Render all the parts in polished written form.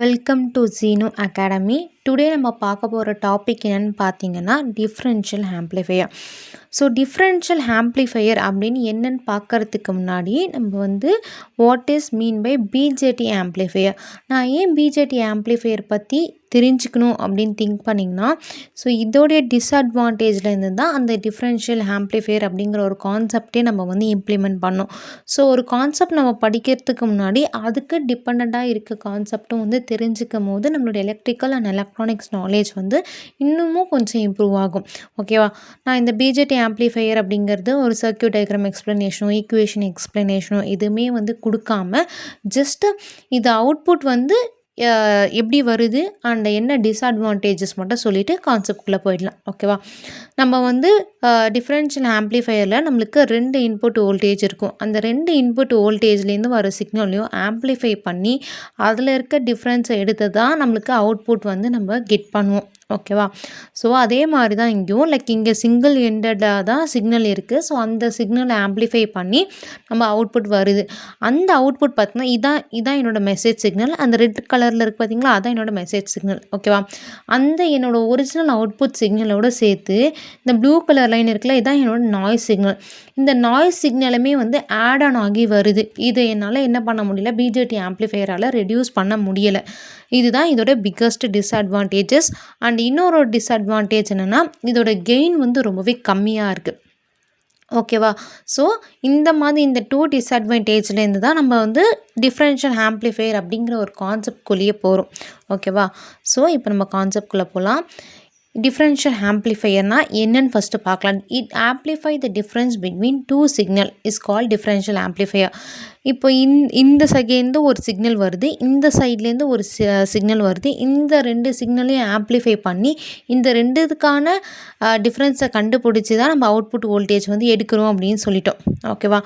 Welcome to Geno academy. Today நம்ம பார்க்க போகிற டாபிக் என்னென்னு பார்த்தீங்கன்னா differential amplifier. So differential amplifier அப்படின்னு என்னென்னு பார்க்குறதுக்கு முன்னாடி நம்ம what is mean by BJT amplifier, நான் ஏன் பிஜேடி ஆம்ப்ளிஃபையர் பற்றி தெரிஞ்சுக்கணும் அப்படின்னு திங்க் பண்ணிங்கன்னா, ஸோ இதோடைய டிஸ்அட்வான்டேஜ்லேருந்து தான் அந்த டிஃப்ரென்ஷியல் ஆம்ப்ளிஃபையர் அப்படிங்கிற ஒரு கான்செப்டே நம்ம இம்ப்ளிமெண்ட் பண்ணோம். ஸோ ஒரு கான்செப்ட் நம்ம படிக்கிறதுக்கு முன்னாடி அதுக்கு டிபெண்ட்டாக இருக்க கான்செப்டும் தெரிஞ்சுக்கும் போது நம்மளோட எலக்ட்ரிக்கல் அண்ட் எலக்ட்ரானிக்ஸ் நாலேஜ் இன்னமும் கொஞ்சம் இம்ப்ரூவ் ஆகும். ஓகேவா? நான் இந்த பிஜேடி ஆம்ப்ளிஃபையர் அப்படிங்கிறது ஒரு சர்க்யூட் டயக்ராம் எக்ஸ்ப்ளனேஷனோ ஈக்குவேஷன் எக்ஸ்ப்ளனேஷனோ எதுவுமே கொடுக்காம ஜஸ்ட்டு இது அவுட்புட் எப்படி வருது அண்ட் என்ன டிஸ்அட்வான்டேஜஸ் மட்டும் சொல்லிவிட்டு கான்செப்ட்குள்ளே போயிடலாம். ஓகேவா? நம்ம டிஃப்ரென்ஷியல் ஆம்ப்ளிஃபையரில் நம்மளுக்கு 2 இன்புட் வோல்டேஜ் இருக்கும். அந்த 2 இன்புட் வோல்டேஜ்லேருந்து வர சிக்னலையும் ஆம்ப்ளிஃபை பண்ணி அதில் இருக்க டிஃப்ரென்ஸை எடுத்து தான் நம்மளுக்கு அவுட்புட் நம்ம கெட் பண்ணுவோம். ஓகேவா? ஸோ அதே மாதிரி தான் இங்கேயும் இங்கே சிங்கிள் எண்டடாக தான் சிக்னல் இருக்குது. ஸோ அந்த சிக்னலை ஆம்ப்ளிஃபை பண்ணி நம்ம அவுட்புட் வருது. அந்த அவுட்புட் பார்த்தீங்கன்னா இதான் என்னோடய மெசேஜ் சிக்னல். அந்த ரெட் கலரில் இருக்குது பார்த்தீங்களா, அதான் என்னோடய மெசேஜ் சிக்னல். ஓகேவா? அந்த என்னோடய ஒரிஜினல் அவுட்புட் சிக்னலோடு சேர்த்து இந்த ப்ளூ கலர் லைன் இருக்குல்ல, இதான் என்னோடய நாய்ஸ் சிக்னல். இந்த நாய்ஸ் சிக்னலுமே ஆட் ஆன் ஆகி வருது. இதை என்னால் என்ன பண்ண முடியல, பிஜேடி ஆம்ப்ளிஃபையரால் ரெடியூஸ் பண்ண முடியலை. இதுதான் இதோட பிக்கஸ்ட் டிஸ்அட்வான்டேஜஸ். அண்ட் இன்னொரு டிஸ்அட்வான்டேஜ் என்னென்னா, இதோட கெயின் ரொம்பவே கம்மியாக இருக்குது. ஓகேவா? ஸோ இந்த 2 டிஸ்அட்வான்டேஜ்லேருந்து தான் நம்ம டிஃப்ரென்ஷியல் ஆம்ப்ளிஃபையர் அப்படிங்கிற ஒரு கான்செப்ட்குள்ளேயே போகிறோம். ஓகேவா? ஸோ இப்போ நம்ம கான்செப்ட்குள்ளே போகலாம். டிஃப்ரென்ஷியல் ஆம்ப்ளிஃபையர்னால் என்னன்னு ஃபஸ்ட்டு பார்க்கலாம். It amplify the difference between 2 signal is called differential amplifier. இப்போ இந்த சைட்லேருந்து ஒரு சிக்னல் வருது, இந்த சைட்லேருந்து ஒரு சிக்னல் வருது. இந்த 2 சிக்னலையும் ஆம்ப்ளிஃபை பண்ணி இந்த 2த்துக்கான டிஃப்ரென்ஸை கண்டுபிடிச்சி தான் நம்ம அவுட்புட் வோல்டேஜ் எடுக்கிறோம் அப்படின்னு சொல்லிட்டோம். ஓகேவா?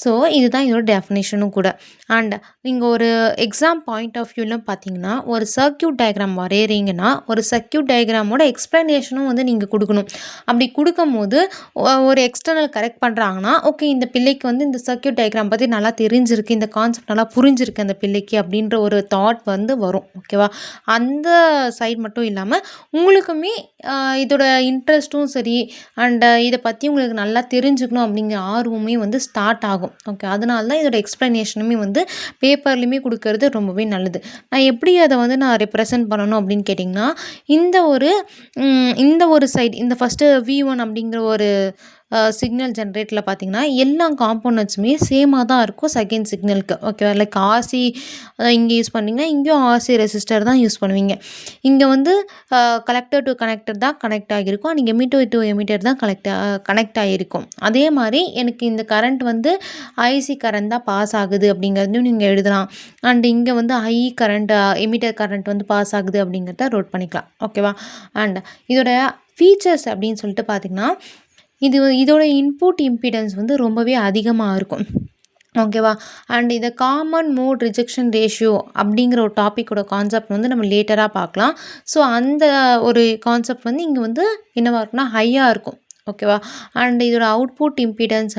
ஸோ இதுதான் இதோட டெஃபினேஷனும் கூட. அண்ட் இங்கே ஒரு எக்ஸாம் பாயிண்ட் ஆஃப் வியூவில் பார்த்தீங்கன்னா, ஒரு சர்க்யூட் டயக்ராம் வரைகிறீங்கன்னா ஒரு சர்க்யூட் டயக்ராமோட எக்ஸ்ப்ளனேஷனும் நீங்கள் கொடுக்கணும். அப்படி கொடுக்கும்போது ஒரு எக்ஸ்டர்னல் கரெக்ட் பண்ணுறாங்கன்னா, ஓகே இந்த பிள்ளைக்கு இந்த சர்க்யூட் டயக்ராம் பற்றி நல்லா தெரிஞ்சிருக்கு, இந்த கான்செப்ட் நல்லா புரிஞ்சிருக்கு அந்த பிள்ளைக்கு அப்படின்ற ஒரு தாட் வரும். ஓகேவா? அந்த சைட் மட்டும் இல்லாமல் உங்களுக்குமே இதோட இன்ட்ரெஸ்ட்டும் சரி அண்ட் இதை பற்றி உங்களுக்கு நல்லா தெரிஞ்சுக்கணும் அப்படிங்கிற ஆர்வமே ஸ்டார்ட் ஆகும். ஓகே, அதனால தான் இதோட எக்ஸ்ப்ளனேஷனுமே பேப்பர்லேயுமே கொடுக்கறது ரொம்பவே நல்லது. நான் எப்படி அதை நான் ரெப்ரசன்ட் பண்ணணும் அப்படின்னு கேட்டிங்கன்னா, இந்த ஒரு சைடு இந்த ஃபஸ்ட்டு V1 அப்படிங்கிற ஒரு சிக்னல் ஜென்ரேட்டரில் பார்த்தீங்கன்னா எல்லா காம்போனன்ட்ஸுமே சேமாக தான் இருக்கும் செகண்ட் சிக்னலுக்கு. ஓகேவா? லைக் ஆர்சி இங்கே யூஸ் பண்ணிங்கன்னா இங்கேயும் ஆர்சி ரெசிஸ்டர் தான் யூஸ் பண்ணுவீங்க. இங்கே கலெக்டர் டு கனெக்டர் தான் கனெக்ட் ஆகியிருக்கும். அண்ட் எமிட்டர் டு எமிட்டர் தான் கனெக்ட் ஆகியிருக்கும். அதே மாதிரி எனக்கு இந்த கரண்ட் ஐசி கரண்ட் தான் பாஸ் ஆகுது அப்படிங்கிறதையும் நீங்கள் எழுதலாம். அண்ட் இங்கே ஐ கரண்ட் எமிட்டர் கரண்ட் பாஸ் ஆகுது அப்படிங்கிறத நோட் பண்ணிக்கலாம். ஓகேவா? அண்ட் இதோட ஃபீச்சர்ஸ் அப்படின்னு சொல்லிட்டு பார்த்தீங்கன்னா, இதோட இன்புட் இம்பிடன்ஸ் ரொம்பவே அதிகமாக இருக்கும். ஓகேவா? அண்ட் இந்த காமன் மோட் ரிஜெக்ஷன் ரேஷியோ அப்படிங்கிற ஒரு டாப்பிக்கோட கான்செப்ட் நம்ம லேட்டராக பார்க்கலாம். ஸோ அந்த ஒரு கான்செப்ட் இங்கே என்னவாக இருக்குன்னா ஹையாக இருக்கும். ஓகேவா? அண்ட் இதோட அவுட்புட் இம்பிடன்ஸ்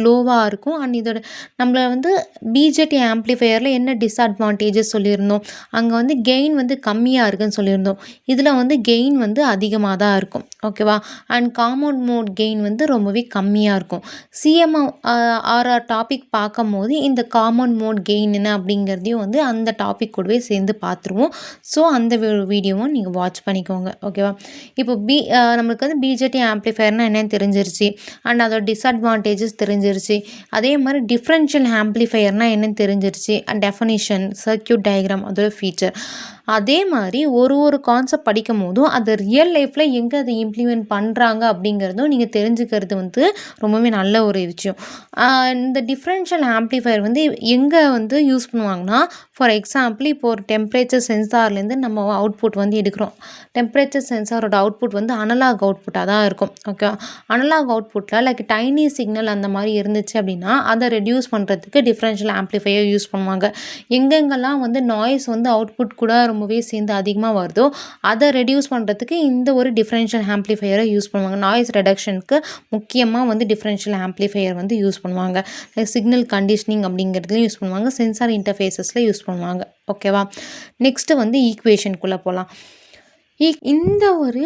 லோவாக இருக்கும். அண்ட் இதோட நம்மளை பிஜேடி ஆம்ப்ளிஃபையரில் என்ன டிஸ்அட்வான்டேஜஸ் சொல்லியிருந்தோம், அங்கே கெயின் கம்மியாக இருக்குன்னு சொல்லியிருந்தோம். இதில் கெயின் அதிகமாக தான் இருக்கும். ஓகேவா? அண்ட் காமன் மோட் கெயின் ரொம்பவே கம்மியாக இருக்கும். சிஎம்ஆர்ஆர் டாபிக் பார்க்கும் போது இந்த காமன் மோட் கெயின் என்ன அப்படிங்கிறதையும் அந்த டாபிக் கூடவே சேர்ந்து பார்த்துருவோம். ஸோ அந்த வீடியோவும் நீங்கள் வாட்ச் பண்ணிக்கோங்க. ஓகேவா? இப்போ நம்மளுக்கு பிஜேடி ஆம்ப்ளிஃபையர்னால் என்னன்னு தெரிஞ்சிருச்சு. அண்ட் அதோட டிஸ்அட்வான்டேஜஸ் தெரிஞ்சிருச்சு. அதே மாதிரி டிஃப்ரென்ஷியல் ஆம்ப்ளிஃபையர்னால் என்னன்னு தெரிஞ்சிருச்சு. அண்ட் டெஃபினிஷன், சர்க்யூட் டயக்ராம், அதோட ஃபீச்சர். அதே மாதிரி ஒரு கான்செப்ட் படிக்கும் போதும் அது ரியல் லைஃப்பில் எங்கே அதை இம்ப்ளிமெண்ட் பண்ணுறாங்க அப்படிங்கிறதும் நீங்கள் தெரிஞ்சுக்கிறது ரொம்பவே நல்ல ஒரு விஷயம். இந்த டிஃப்ரென்ஷியல் ஆம்ப்ளிஃபையர் எங்கே யூஸ் பண்ணுவாங்கன்னா, ஃபார் எக்ஸாம்பிள் இப்போ ஒரு டெம்பரேச்சர் சென்சார்லேருந்து நம்ம அவுட்புட் எடுக்கிறோம். டெம்பரேச்சர் சென்சாரோட அவுட்புட் அனலாக் அவுட்புட்டாக தான் இருக்கும். ஓகே, அனலாக் அவுட்புட்டில் லைக் டைனி சிக்னல் அந்த மாதிரி இருந்துச்சு அப்படின்னா அதை ரெடியூஸ் பண்ணுறதுக்கு டிஃப்ரென்ஷியல் ஆம்ப்ளிஃபையர் யூஸ் பண்ணுவாங்க. எங்கெங்கெல்லாம் நாய்ஸ் அவுட்புட் கூட ரொம்பவே சேர்ந்து அதிகமாக வருதோ அதை ரெடியூஸ் பண்ணுறதுக்கு இந்த ஒரு டிஃப்ரென்ஷியல் ஆம்ப்ளிஃபையரை யூஸ் பண்ணுவாங்க. நாய்ஸ் ரெடக்ஷனுக்கு முக்கியமாக வந்து டிஃப்ரென்ஷியல் ஆம்ப்ளிஃபையர் வந்து யூஸ் பண்ணுவாங்க. சிக்னல் கண்டிஷனிங் அப்படிங்கிறதுலையும் யூஸ் பண்ணுவாங்க, சென்சார் இன்டர்ஃபேஸஸில் யூஸ் பண்ணுவாங்க. ஓகேவா? நெக்ஸ்ட்டு வந்து ஈக்குவேஷனுக்குள்ளே போகலாம். இந்த ஒரு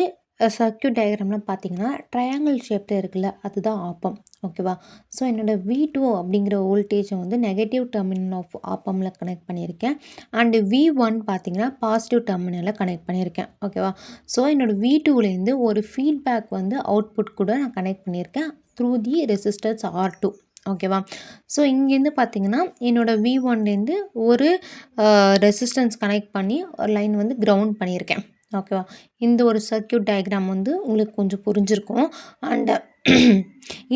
சர்க்யூட் டயக்ராம்லாம் பார்த்தீங்கன்னா ட்ரையாங்கிள் ஷேப்பில் இருக்குல்ல, அதுதான் ஆப்பம். ஓகேவா? ஸோ என்னோடய V2 அப்படிங்கிற வோல்டேஜை வந்து நெகட்டிவ் டெர்மினல் ஆஃப் ஆப்பமில் கனெக்ட் பண்ணியிருக்கேன். அண்டு V1 பார்த்தீங்கன்னா பாசிட்டிவ் டெர்மினலில் கனெக்ட் பண்ணியிருக்கேன். ஓகேவா? ஸோ என்னோடய V2லேருந்து ஒரு ஃபீட்பேக் வந்து அவுட்புட் கூட நான் கனெக்ட் பண்ணியிருக்கேன் த்ரூ தி ரெசிஸ்டர்ஸ் R2. ஓகேவா? ஸோ இங்கேருந்து பார்த்தீங்கன்னா என்னோடய V1லேருந்து ஒரு ரெசிஸ்டன்ஸ் கனெக்ட் பண்ணி ஒரு லைன் வந்து கிரவுண்ட் பண்ணியிருக்கேன். ஓகேவா? இந்த ஒரு சர்க்யூட் டயக்ராம் வந்து உங்களுக்கு கொஞ்சம் புரிஞ்சிருக்கும். அண்டு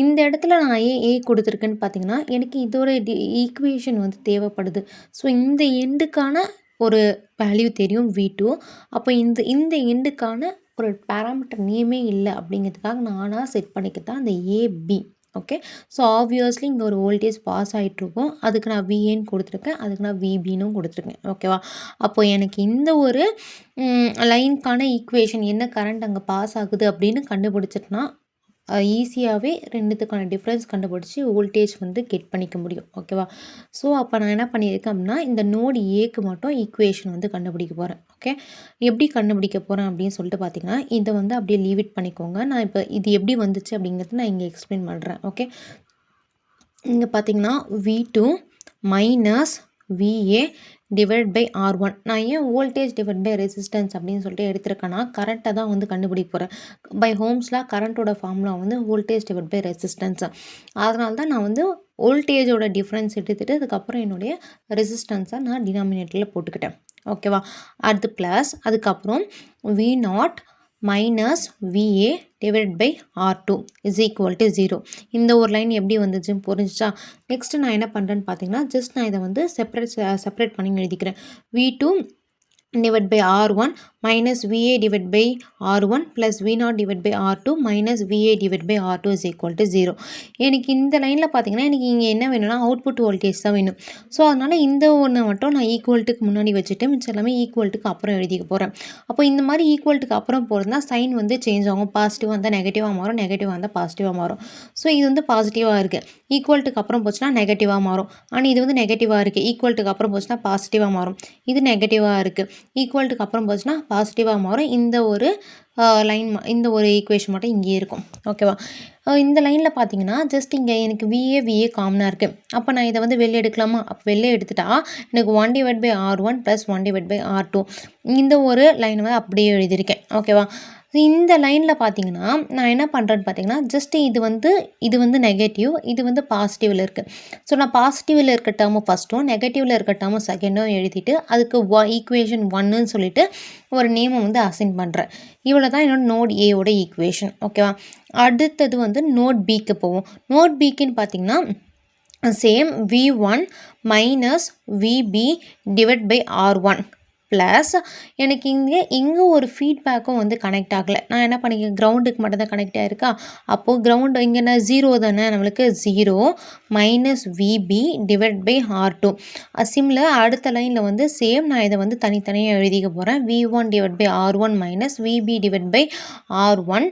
இந்த இடத்துல நான் ஏன் கொடுத்துருக்கேன்னு பார்த்தீங்கன்னா எனக்கு இதோட ஈக்குவேஷன் வந்து தேவைப்படுது. ஸோ இந்த எண்டுக்கான ஒரு வேல்யூ தெரியும் V2. அப்போ இந்த எண்டுக்கான ஒரு பேராமீட்டர் நேமே இல்லை அப்படிங்கிறதுக்காக நானாக செட் பண்ணிக்கிட்டேன் அந்த AB. ஓகே. ஸோ ஆப்வியஸ்லி இங்கே ஒரு வோல்டேஜ் பாஸ் ஆகிட்ருக்கும், அதுக்கு நான் VAன்னு கொடுத்துருக்கேன், அதுக்கு நான் VBன்னு கொடுத்துருக்கேன். ஓகேவா? அப்போது எனக்கு இந்த ஒரு லைனுக்கான ஈக்குவேஷன் என்ன கரண்ட் அங்கே பாஸ் ஆகுது அப்படின்னு கண்டுபிடிச்சிட்டுனா ஈஸியாகவே ரெண்டுத்துக்கான டிஃப்ரென்ஸ் கண்டுபிடிச்சி வோல்டேஜ் வந்து கெட் பண்ணிக்க முடியும். ஓகேவா? ஸோ அப்போ நான் என்ன பண்ணியிருக்கேன் அப்படின்னா இந்த நோடு ஏக்கு மட்டும் ஈக்குவேஷன் வந்து கண்டுபிடிக்க போகிறேன். ஓகே. எப்படி கண்டுபிடிக்க போகிறேன் அப்படின்னு சொல்லிட்டு பார்த்தீங்கன்னா இதை வந்து அப்படியே லீவ் இட் பண்ணிக்கோங்க. நான் இப்போ இது எப்படி வந்துச்சு அப்படிங்கிறது நான் இங்கே எக்ஸ்பிளைன் பண்ணுறேன். ஓகே. இங்கே பார்த்தீங்கன்னா V2 minus VA divide by R1. நான் ஏன் வோல்டேஜ் டிவைட் பை ரெசிஸ்டன்ஸ் அப்படின்னு சொல்லிட்டு எடுத்திருக்கேன்னா கரண்ட்டை தான் வந்து கண்டுபிடிக்க போகிறேன். பை ஹோம்ஸ்லாம் கரண்ட்டோட ஃபார்முலா வந்து வோல்டேஜ் டிவைட் பை ரெசிஸ்டன்ஸ். அதனால தான் நான் வந்து வோல்டேஜோட டிஃப்ரென்ஸ் எடுத்துகிட்டு அதுக்கப்புறம் என்னுடைய ரெசிஸ்டன்ஸை நான் டினாமினேட்டரில் போட்டுக்கிட்டேன். ஓகேவா? அது ப்ளஸ் அதுக்கப்புறம் V0 minus VA divide by R2 is equal to 0. இந்த ஒரு லைன் எப்படி வந்துச்சுன்னு புரிஞ்சிச்சா? நெக்ஸ்ட்டு நான் என்ன பண்ணுறேன்னு பார்த்தீங்கன்னா ஜஸ்ட் நான் இதை வந்து செப்பரேட் பண்ணி எழுதிக்கிறேன். V2 divided by R1 minus VA divided by R1 plus V0 divided by R2 minus VA divided by R2 is equal to 0. எனக்கு இந்த லைனில் பார்த்தீங்கன்னா எனக்கு இங்கே என்ன வேணும்னா அவுட்புட் வோல்டேஜ் தான் வேணும். ஸோ அதனால் இந்த ஒன்று மட்டும் நான் ஈக்குவல்ட்டுக்கு முன்னாடி வச்சுட்டு மிச்சம் எல்லாமே ஈக்குவல்ட்டுக்கு அப்புறம் எழுதிக்க போகிறேன். அப்போ இந்த மாதிரி ஈக்குவல்ட்டுக்கு அப்புறம் போகிறதுனா சைன் வந்து சேஞ்ச் ஆகும். பாசிட்டிவாக இருந்தால் நெகட்டிவாக மாறும், நெகட்டிவாக இருந்தால் பாசிட்டிவாக மாறும். ஸோ இது வந்து பாசிட்டிவாக இருக்குது, ஈக்குவல்ட்டுக்கு அப்புறம் போச்சுன்னா நெகட்டிவாக மாறும். ஆனால் இது வந்து நெகட்டிவாக இருக்குது, ஈக்குவல்ட்டுக்கு அப்புறம் போச்சுன்னா பாசிட்டிவாக மாறும். இது நெகட்டிவாக இருக்குது, ஈக்குவல்ட்டுக்கு அப்புறம் போச்சுன்னா பாசிட்டிவாக மாறும். இந்த ஒரு லைன் இந்த ஒரு ஈக்குவேஷன் மட்டும் இங்கே இருக்கும். ஓகேவா? இந்த லைனில் பார்த்தீங்கன்னா ஜஸ்ட் இங்கே எனக்கு VA காமனாக இருக்குது. அப்போ நான் இதை வந்து வெளியே எடுக்கலாமா? அப்போ வெளியே எடுத்துட்டா எனக்கு 1 divide by R1 plus 1 divide by R2 இந்த ஒரு லைன் வந்து அப்படியே எழுதியிருக்கேன். ஓகேவா? இந்த லைனில் பார்த்தீங்கன்னா நான் என்ன பண்ணுறேன்னு பார்த்தீங்கன்னா ஜஸ்ட் இது வந்து நெகட்டிவ், இது வந்து பாசிட்டிவில் இருக்குது. ஸோ நான் பாசிட்டிவில் இருக்க டேர்மும் ஃபஸ்ட்டும் நெகட்டிவில் இருக்க டேர்மும் செகண்டும் எழுதிட்டு அதுக்கு ஈக்குவேஷன் 1ன்னு சொல்லிட்டு ஒரு நேமை வந்து அசைன் பண்ணுறேன். இவ்வளோ தான் என்னோட நோட் ஏவோட ஈக்குவேஷன். ஓகேவா? அடுத்தது வந்து நோட் பிக்கு போவோம். நோட் பிக்குன்னு பார்த்தீங்கன்னா same V1 minus VB divide by R1 plus எனக்கு இங்கே ஒரு ஃபீட்பேக்கும் வந்து கனெக்ட் ஆகலை. நான் என்ன பண்ணிக்கிறேன், கிரவுண்டுக்கு மட்டும் தான் கனெக்ட் ஆகிருக்கா. அப்போது கிரவுண்டு இங்கே என்ன 0 தானே, நம்மளுக்கு 0 minus VB divide by R2. சிம்மில் அடுத்த லைனில் வந்து சேம் நான் இதை வந்து தனித்தனியாக எழுதிக்க போகிறேன். V1 divide by R1 minus VB divide by R1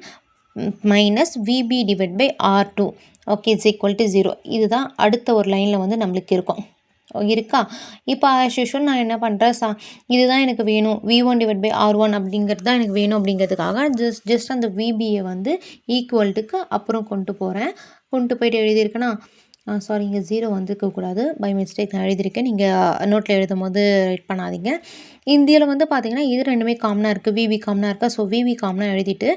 minus VB divide by R2 okay is equal to 0. இதுதான் அடுத்த ஒரு லைனில் வந்து நம்மளுக்கு இருக்கும் இருக்கா. இப்போ ஆஸ் யூஷுவல் நான் என்ன பண்ணுறேன், இதுதான் எனக்கு வேணும், V1 டிவைட் பை R1 அப்படிங்கிறது தான் எனக்கு வேணும் அப்படிங்கிறதுக்காக ஜஸ்ட் அந்த VBயை வந்து ஈக்குவல்ட்டுக்கு அப்புறம் கொண்டு போயிட்டு எழுதியிருக்கேன்னா சாரி இங்கே 0 வந்துருக்கக்கூடாது, பை மிஸ்டேக் நான் எழுதியிருக்கேன். நீங்கள் நோட்டில் எழுதும் போது ரைட் பண்ணாதீங்க. இந்தியில் வந்து பார்த்தீங்கன்னா இது ரெண்டுமே காமனாக இருக்குது, VB காமனாக இருக்கா. ஸோ VB காமனாக எழுதிட்டு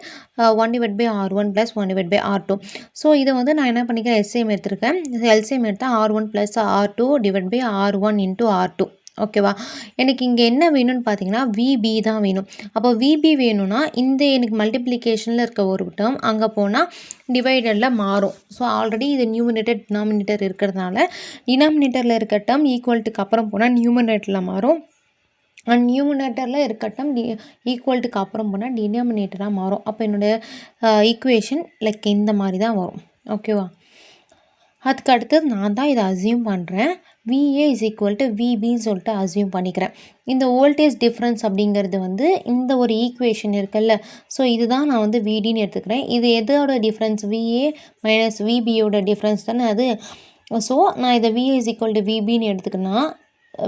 1 divide by R1 plus 1 divide by R2. So இதை வந்து நான் என்ன பண்ணிக்கிறேன், எல்சிஎம் எடுத்திருக்கேன். எல்சிஎம் எடுத்தால் R1 plus R2 divide by R1 into R2. ஓகேவா? எனக்கு இங்கே என்ன வேணும்னு பார்த்தீங்கன்னா VB தான் வேணும். அப்போ VB வேணும்னா எனக்கு மல்டிப்ளிகேஷனில் இருக்க ஒரு டேர்ம் அங்கே போனால் டிவைடரில் மாறும். ஸோ ஆல்ரெடி இது நியூமரேட்டர் டினாமினேட்டர் இருக்கிறதுனால டினாமினேட்டரில் இருக்க டேர்ம் ஈக்குவல்ட்டுக்கு அப்புறம் போனால் நியூமரேட்டரில் மாறும். நியூமரேட்டரில் இருக்க டேர்ம் ஈக்குவல்ட்டுக்கு அப்புறம் போனால் டினாமினேட்டராக மாறும். அப்போ என்னோடய ஈக்குவேஷன் லைக் இந்த மாதிரி தான் வரும். ஓகேவா? அதுக்கு அடுத்தது நான் தான் இதை அஸ்யூம் பண்ணுறேன். VA இஸ் ஈக்குவல் டு VBன்னு சொல்லிட்டு அஸ்யூம் பண்ணிக்கிறேன். இந்த வோல்டேஜ் டிஃப்ரென்ஸ் அப்படிங்கிறது வந்து இந்த ஒரு ஈக்குவேஷன் இருக்குல்ல, ஸோ இதுதான் நான் வந்து VDன்னு எடுத்துக்கிறேன். இது எதோட டிஃப்ரென்ஸ்? VA மைனஸ் VBயோட டிஃப்ரென்ஸ் தானே அது. ஸோ நான் இதை VA இஸ் ஈக்குவல் டு VBன்னு எடுத்துக்கினா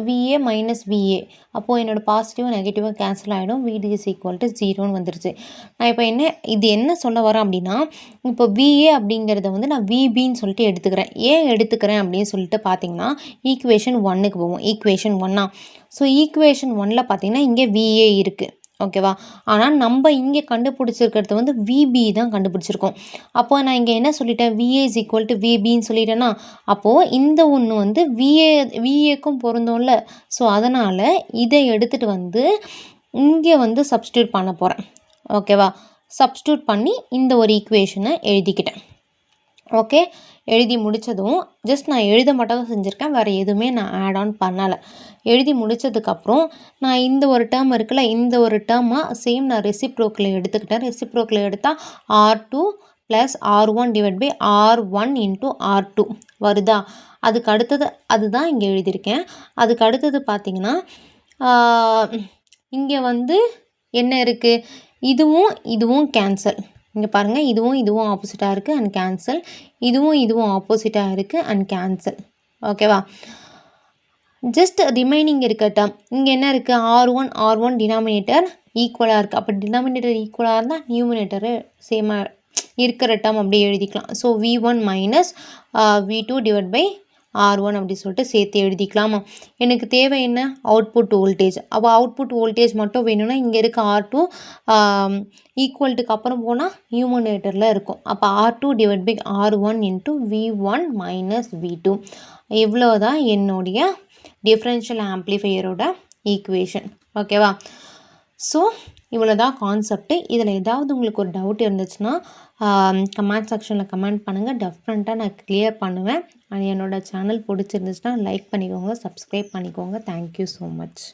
VA மைனஸ் VA, அப்போது என்னோடய பாசிட்டிவும் நெகட்டிவாக கேன்சல் ஆகிடும். VD இஸ் ஈக்குவல் டு 0ன்னு வந்துருச்சு. நான் இப்போ என்ன சொல்ல வரேன் அப்படின்னா, இப்போ VA அப்படிங்கிறத வந்து நான் VBன்னு சொல்லிட்டு எடுத்துக்கிறேன். ஏன் எடுத்துக்கிறேன் அப்படின்னு சொல்லிட்டு பார்த்தீங்கன்னா, ஈக்குவேஷன் 1க்கு போவோம். ஈக்குவேஷன் 1 ஸோ ஈக்குவேஷன் 1ல் பார்த்தீங்கன்னா இங்கே VA இருக்குது. ஓகேவா? ஆனால் நம்ம இங்கே கண்டுபிடிச்சிருக்கிறது வந்து VB தான் கண்டுபிடிச்சிருக்கோம். அப்போ நான் இங்கே என்ன சொல்லிட்டேன்? VA இஸ் ஈக்குவல் டு VBன்னு சொல்லிட்டேன்னா, அப்போது இந்த ஒன்று வந்து VAக்கும் பொருந்தோம்ல. ஸோ அதனால் இதை எடுத்துகிட்டு வந்து இங்கே வந்து சப்ஸ்டியூட் பண்ண போகிறேன். ஓகேவா? சப்ஸ்டியூட் பண்ணி இந்த ஒரு ஈக்குவேஷனை எழுதிக்கிட்டேன். ஓகே, எழுதி முடித்ததும் ஜஸ்ட் நான் எழுத மட்டும் தான் செஞ்சுருக்கேன், வேறு எதுவுமே நான் ஆட் ஆன் பண்ணலை. எழுதி முடித்ததுக்கப்புறம் நான் இந்த ஒரு டேர்ம் இருக்குல்ல, இந்த ஒரு டேர்மாக சேம் நான் ரெசிப்ரோக்கில் எடுத்துக்கிட்டேன். ரெசிப்ரோக்கில் எடுத்தால் R2 plus R1 divide by R1 into R2 வருதா? அதுக்கு அடுத்தது அதுதான் இங்கே எழுதியிருக்கேன். அதுக்கு அடுத்தது பார்த்திங்கன்னா இங்கே வந்து என்ன இருக்குது? இதுவும் கேன்சல். இங்கே பாருங்கள், இதுவும் ஆப்போசிட்டாக இருக்குது அண்ட் கேன்சல். இதுவும் ஆப்போசிட்டாக இருக்குது அண்ட் கேன்சல். ஓகேவா? ஜஸ்ட் ரிமைனிங் இருக்க டேர்ம் இங்கே என்ன இருக்குது? R1 டினாமினேட்டர் ஈக்குவலாக இருக்குது. அப்போ டினாமினேட்டர் ஈக்குவலாக இருந்தால் நியூமினேட்டரு சேமாக இருக்கிற டேர்ம் அப்படியே எழுதிக்கலாம். So V1 minus V2 divide by R1 அப்படி சொல்லிட்டு சேர்த்து எழுதிக்கலாமா? எனக்கு தேவை என்ன? Output voltage. அப்போ அவுட்புட் வோல்டேஜ் மட்டும் வேணும்னா இங்கே இருக்க R2 ஈக்குவல்ட்டுக்கு அப்புறம் போனால் நியூமரேட்டரில் இருக்கும். அப்போ R2 divide by R1 into V1 minus V2. இவ்வளோ தான் என்னுடைய டிஃப்ரென்ஷியல் ஆம்ப்ளிஃபையரோட ஈக்குவேஷன். ஓகேவா? ஸோ இவ்வளோ தான் கான்செப்ட்டு. இதில் ஏதாவது உங்களுக்கு ஒரு டவுட் இருந்துச்சுன்னா கமெண்ட் செக்ஷனில் கமெண்ட் பண்ணுங்கள். டெஃபினட்டாக நான் கிளியர் பண்ணுவேன். அண்ட் என்னோடய சேனல் பிடிச்சிருந்துச்சுன்னா லைக் பண்ணிக்கோங்க, சப்ஸ்கிரைப் பண்ணிக்கோங்க. Thank you so much.